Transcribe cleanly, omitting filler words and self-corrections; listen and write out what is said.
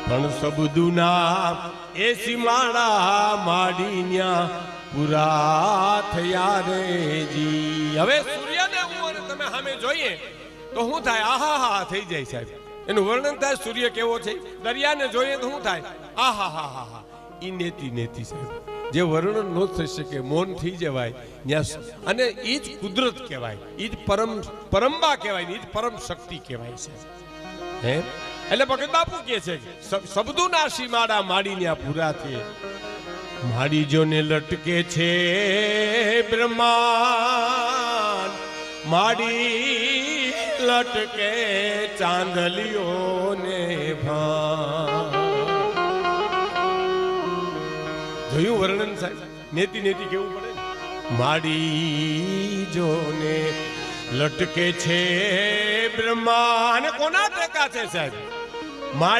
પણ સબદુના એ સીમાડા માડીન્યા પૂરા થયા રે જી. હવે સૂર્યને હું અને તમે સામે જોઈએ તો શું થાય? આહા હા થઈ જાય સાહેબ. એનું વર્ણન થાય સૂર્ય કેવો છે. દરિયાને જોઈએ તો શું થાય? આહા હા હા હા. ઈ નેતી નેતી સાહેબ, જે વર્ણન ન થઈ શકે, મૌન થઈ જવાય. અને એ જ કુદરત કહેવાય, એ જ પરંબા કહેવાય, એ જ પરમ શક્તિ કહેવાય છે. હે એટલે ભગત બાપુ કહે છે સબદુના સીમાડા માડીને પૂરા થયે. માડી જોને લટકે છે બ્રહ્માંડ, માડી લટકે ચાંદલિયોને ભાન. જોયું વર્ણન સાહેબ? નેતિ નેતિ કેવું પડે. માડી જોને લટકે છે બ્રહ્માંડ. કોના ટેકા છે સાહેબ? માડી